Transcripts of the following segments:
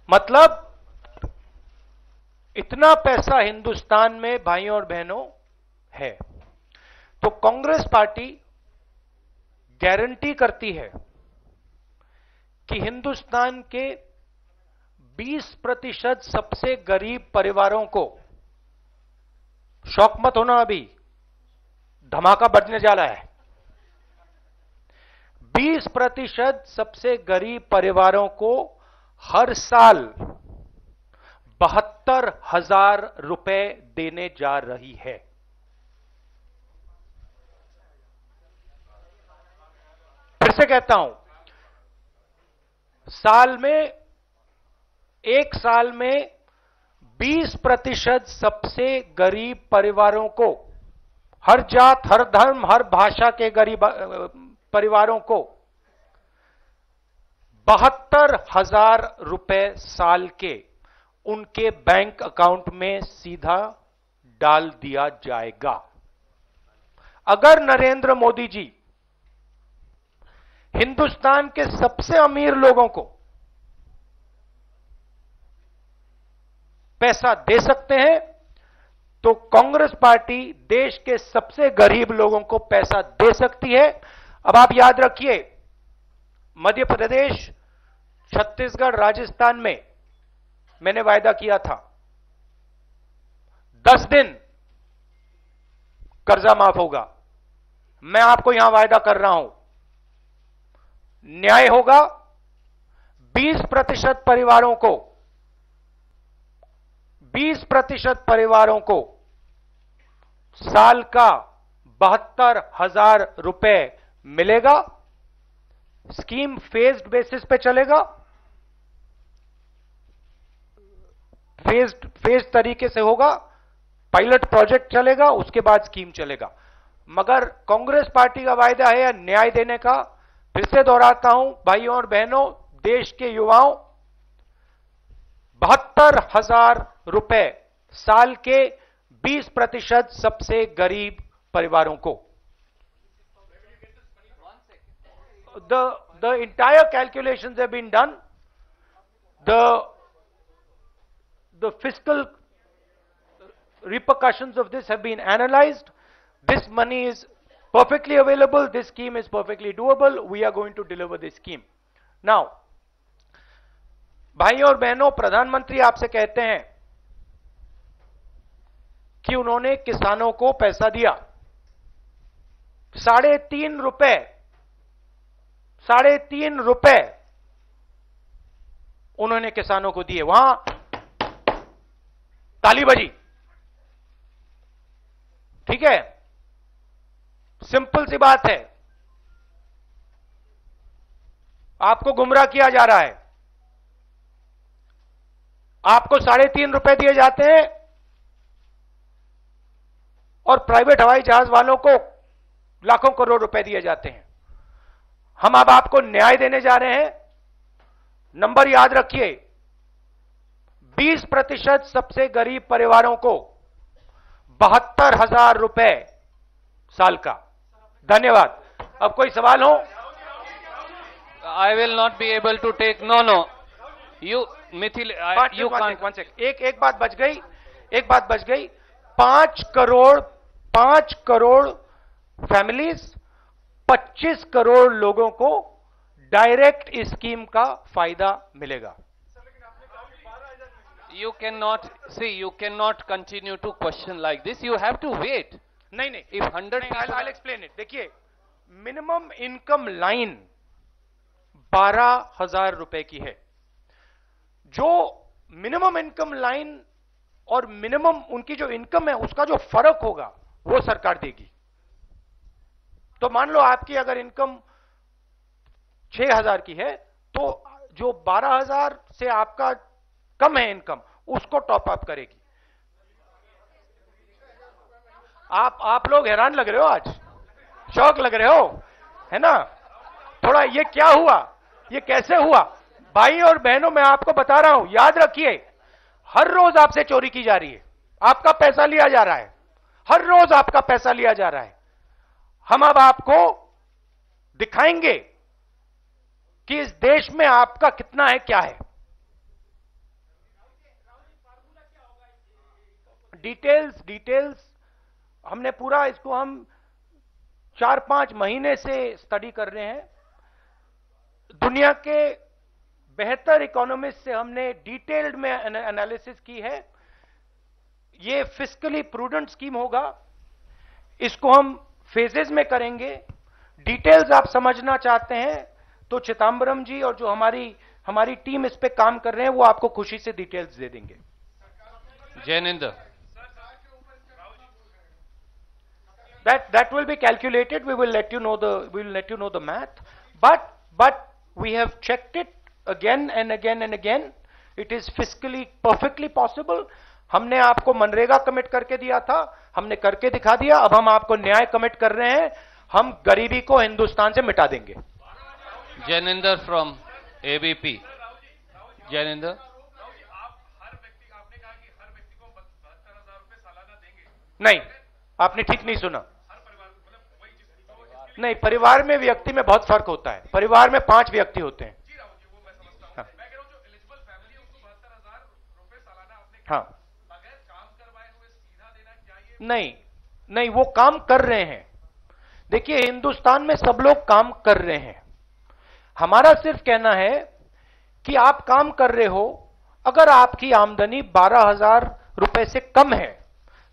मतलब इतना पैसा हिंदुस्तान में भाइयों और बहनों है। तो कांग्रेस पार्टी गारंटी करती है कि हिंदुस्तान के 20% सबसे गरीब परिवारों को, शौक मत होना, अभी धमाका बढ़ने जा रहा है, 20% सबसे गरीब परिवारों को हर साल 72,000 रुपए देने जा रही है। फिर से कहता हूं, एक साल में 20% सबसे गरीब परिवारों को, हर जात, हर धर्म, हर भाषा के गरीब परिवारों को 72,000 रुपए साल के उनके बैंक अकाउंट में सीधा डाल दिया जाएगा। अगर नरेंद्र मोदी जी हिंदुस्तान के सबसे अमीर लोगों को पैसा दे सकते हैं, तो कांग्रेस पार्टी देश के सबसे गरीब लोगों को पैसा दे सकती है। अब आप याद रखिए, मध्य प्रदेश, छत्तीसगढ़, राजस्थान में मैंने वायदा किया था 10 दिन कर्जा माफ होगा। मैं आपको यहां वायदा कर रहा हूं, न्याय होगा। 20% परिवारों को 20% परिवारों को साल का 72,000 रुपए मिलेगा। स्कीम फेज्ड बेसिस पे चलेगा, फेज तरीके से होगा, पायलट प्रोजेक्ट चलेगा, उसके बाद स्कीम चलेगा। मगर कांग्रेस पार्टी का वायदा है न्याय देने का। फिर से दोहराता हूं भाइयों और बहनों, देश के युवाओं, 72,000 रुपए साल के 20% सबसे गरीब परिवारों को। The entire calculations have been done. The fiscal repercussions of this have been analyzed. This money is perfectly available. This scheme is perfectly doable. We are going to deliver this scheme. Now, भाइयों और बहनों, प्रधानमंत्री आपसे कहते हैं कि उन्होंने किसानों को पैसा दिया, 3.5 रुपए, 3.5 रुपए उन्होंने किसानों को दिए। वहां ताली बजी, ठीक है, सिंपल सी बात है। आपको गुमराह किया जा रहा है। आपको 3.5 रुपए दिए जाते हैं और प्राइवेट हवाई जहाज वालों को लाखों करोड़ रुपए दिए जाते हैं। हम अब आपको न्याय देने जा रहे हैं। नंबर याद रखिए, 20% सबसे गरीब परिवारों को 72,000 रुपए साल का। धन्यवाद। अब कोई सवाल हो? I will not be able to take. No. You, Mithil, you can't. One second. एक बात बच गई। 5 करोड़ फैमिलीज, 25 करोड़ लोगों को डायरेक्ट इस स्कीम का फायदा मिलेगा। You cannot continue to question like this. You have to wait. नहीं, If 100 people, I'll explain it. देखिए, मिनिमम इनकम लाइन 12,000 रुपए की है। जो मिनिमम इनकम लाइन और मिनिमम उनकी जो इनकम है, उसका जो फर्क होगा वो सरकार देगी। तो मान लो आपकी अगर इनकम 6,000 की है, तो जो 12,000 से आपका कम है इनकम, उसको टॉप अप करेगी। आप लोग हैरान लग रहे हो, आज शौक लग रहे हो, है ना? थोड़ा ये क्या हुआ, ये कैसे हुआ? भाई और बहनों, मैं आपको बता रहा हूं, याद रखिए, हर रोज आपसे चोरी की जा रही है, आपका पैसा लिया जा रहा है, हर रोज आपका पैसा लिया जा रहा है। हम अब आपको दिखाएंगे कि इस देश में आपका कितना है, क्या है। डिटेल्स हमने पूरा इसको हम 4-5 महीने से स्टडी कर रहे हैं। दुनिया के बेहतर इकोनॉमिस्ट से हमने डिटेल्ड में एनालिसिस की है। ये फिस्कली प्रूडेंट स्कीम होगा, इसको हम फेजेस में करेंगे। डिटेल्स आप समझना चाहते हैं तो चिदम्बरम जी और जो हमारी टीम इस पे काम कर रहे हैं वो आपको खुशी से डिटेल्स दे देंगे। Jainendra, that will be calculated. We will let you know the math, but we have checked it again and again and again. It is fiscally perfectly possible. हमने आपको मनरेगा कमिट करके दिया था, हमने करके दिखा दिया। अब हम आपको न्याय कमिट कर रहे हैं, हम गरीबी को हिंदुस्तान से मिटा देंगे। Jainendra from ABP. जैनेंद्र, नहीं, आपने ठीक नहीं सुना। नहीं, परिवार में व्यक्ति में बहुत फर्क होता है। परिवार में 5 व्यक्ति होते हैं। हाँ, नहीं, वो काम कर रहे हैं। देखिए, हिंदुस्तान में सब लोग काम कर रहे हैं। हमारा सिर्फ कहना है कि आप काम कर रहे हो, अगर आपकी आमदनी 12,000 रुपए से कम है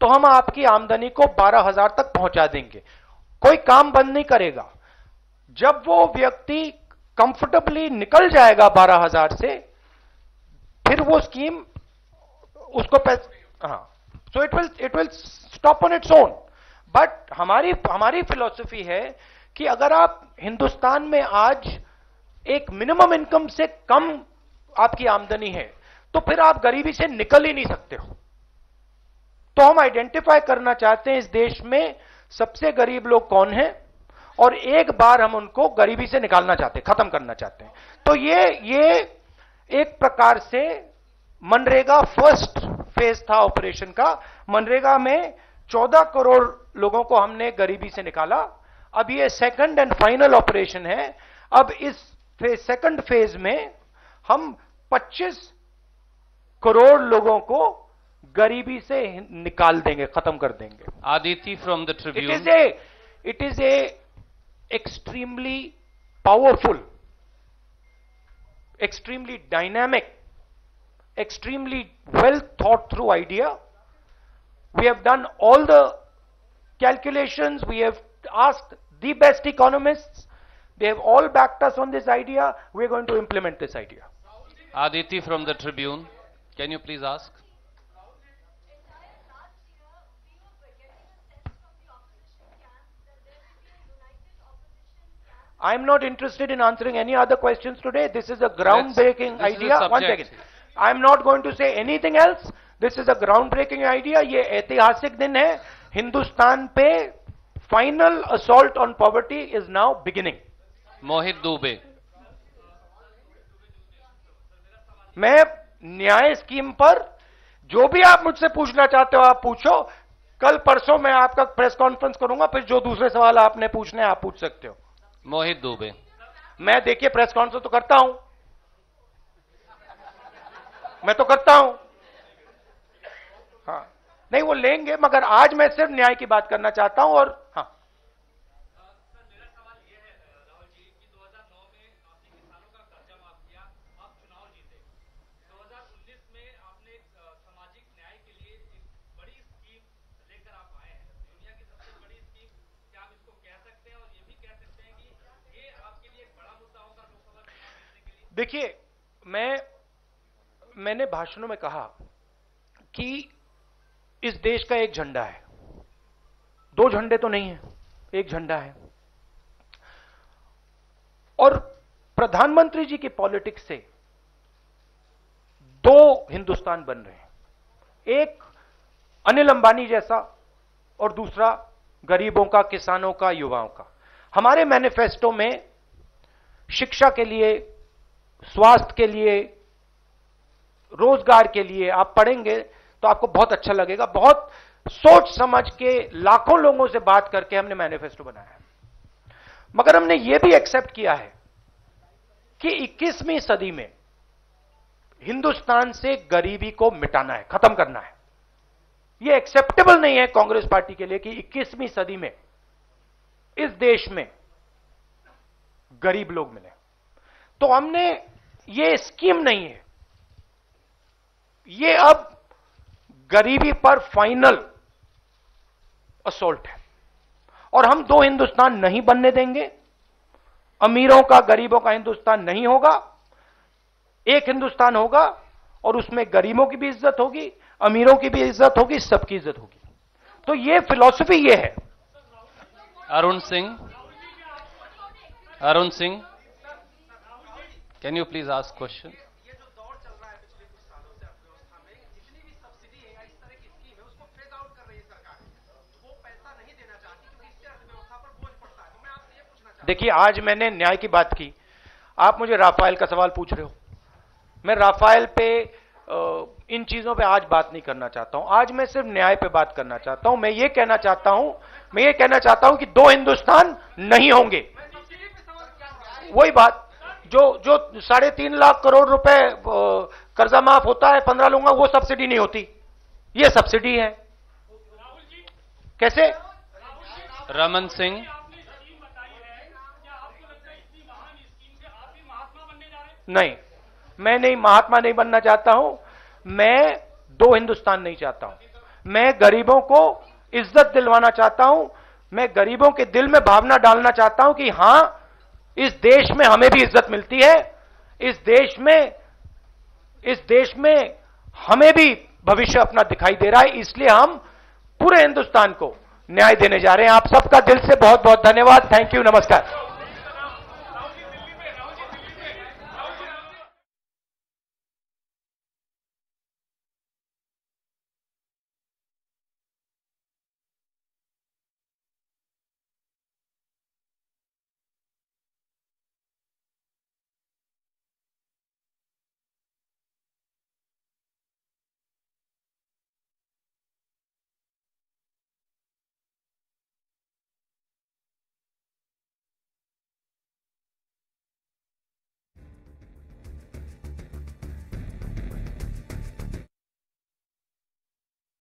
तो हम आपकी आमदनी को 12,000 तक पहुंचा देंगे। कोई काम बंद नहीं करेगा। जब वो व्यक्ति कंफर्टेबली निकल जाएगा 12,000 से, फिर वो स्कीम उसको हाँ, so it will stop on its own. But हमारी फिलॉसफी है कि अगर आप हिंदुस्तान में आज एक मिनिमम इनकम से कम आपकी आमदनी है तो फिर आप गरीबी से निकल ही नहीं सकते हो। तो हम आइडेंटिफाई करना चाहते हैं इस देश में सबसे गरीब लोग कौन हैं और एक बार हम उनको गरीबी से निकालना चाहते हैं, खत्म करना चाहते हैं। तो ये एक प्रकार से मनरेगा फर्स्ट फेज था ऑपरेशन का। मनरेगा में 14 करोड़ लोगों को हमने गरीबी से निकाला। अब ये सेकंड एंड फाइनल ऑपरेशन है। अब इस सेकंड फेज में हम 25 करोड़ लोगों को गरीबी से निकाल देंगे, खत्म कर देंगे। Aditi from the Tribune. It is a extremely powerful, extremely dynamic, extremely well thought through idea. We have done all the calculations. We have asked the best economists. They have all backed us on this idea. We are going to implement this idea. Aditi from the Tribune, can you please ask? I am not interested in answering any other questions today. This is a groundbreaking idea. One second. I am not going to say anything else. This is a groundbreaking idea. ये ऐतिहासिक दिन है। हिंदुस्तान पे final assault on poverty is now beginning. Mohit Dubey. मैं Nyay scheme पर जो भी आप मुझसे पूछना चाहते हो आप पूछो। कल परसों मैं आपका प्रेस कॉन्फ्रेंस करूंगा, फिर जो दूसरे सवाल आपने पूछने आप पूछ सकते हो। मोहित दुबे। मैं देखिए प्रेस कॉन्फ्रेंस तो करता हूं, मैं तो करता हूं। हाँ, नहीं वो लेंगे, मगर आज मैं सिर्फ न्याय की बात करना चाहता हूं। और हाँ, मेरा सवाल यह है राहुल जी कि 2009 में आपने किसानों का कर्जा माफ किया, आप चुनाव जीते। 2019 में आपने सामाजिक न्याय के लिए एक बड़ी स्कीम लेकर आप आए हैं, दुनिया की सबसे बड़ी स्कीम। क्या आप इसको कह सकते हैं और ये भी कह सकते हैं कि ये आपके लिए एक बड़ा मुद्दा होगा लोकसभा चुनाव जीतने के लिए? देखिए, मैंने भाषणों में कहा कि इस देश का एक झंडा है, 2 झंडे तो नहीं है, एक झंडा है। और प्रधानमंत्री जी की पॉलिटिक्स से 2 हिंदुस्तान बन रहे हैं, एक अनिल अंबानी जैसा और दूसरा गरीबों का, किसानों का, युवाओं का। हमारे मैनिफेस्टो में शिक्षा के लिए, स्वास्थ्य के लिए, रोजगार के लिए आप पढ़ेंगे तो आपको बहुत अच्छा लगेगा। बहुत सोच समझ के लाखों लोगों से बात करके हमने मैनिफेस्टो बनाया है। मगर हमने यह भी एक्सेप्ट किया है कि 21वीं सदी में हिंदुस्तान से गरीबी को मिटाना है, खत्म करना है। ये एक्सेप्टेबल नहीं है कांग्रेस पार्टी के लिए कि 21वीं सदी में इस देश में गरीब लोग मिले। तो हमने, ये स्कीम नहीं है, ये अब गरीबी पर फाइनल असॉल्ट है। और हम दो हिंदुस्तान नहीं बनने देंगे। अमीरों का गरीबों का हिंदुस्तान नहीं होगा, एक हिंदुस्तान होगा और उसमें गरीबों की भी इज्जत होगी, अमीरों की भी इज्जत होगी, सबकी इज्जत होगी। तो ये फिलॉसफी ये है। Arun Singh, can you please ask question? ये जो दौर चल रहा है पिछले कुछ सालों से अर्थव्यवस्था में, जितनी भी सब्सिडी है या इस तरह की स्कीम है उसको फेज आउट कर रही है सरकार। वो पैसा नहीं देना चाहती क्योंकि इससे अर्थव्यवस्था पर बोझ पड़ता है। तो मैं आपसे ये पूछना चाहता हूं, देखिए, आज मैंने न्याय की बात की, आप मुझे राफेल का सवाल पूछ रहे हो। मैं राफेल पे इन चीजों पे आज बात नहीं करना चाहता हूं। आज मैं सिर्फ न्याय पे बात करना चाहता हूं। मैं ये कहना चाहता हूं कि दो हिंदुस्तान नहीं होंगे। वही बात, जो 3.5 लाख करोड़ रुपए कर्जा माफ होता है, 15 लूंगा, वो सब्सिडी नहीं होती, ये सब्सिडी है। कैसे? रमन सिंह, नहीं, मैं नहीं, महात्मा नहीं बनना चाहता हूं। मैं दो हिंदुस्तान नहीं चाहता हूं। मैं गरीबों को इज्जत दिलवाना चाहता हूं। मैं गरीबों के दिल में भावना डालना चाहता हूं कि हां, इस देश में हमें भी इज्जत मिलती है, इस देश में हमें भी भविष्य अपना दिखाई दे रहा है। इसलिए हम पूरे हिंदुस्तान को न्याय देने जा रहे हैं। आप सबका दिल से बहुत बहुत धन्यवाद। थैंक यू, नमस्कार।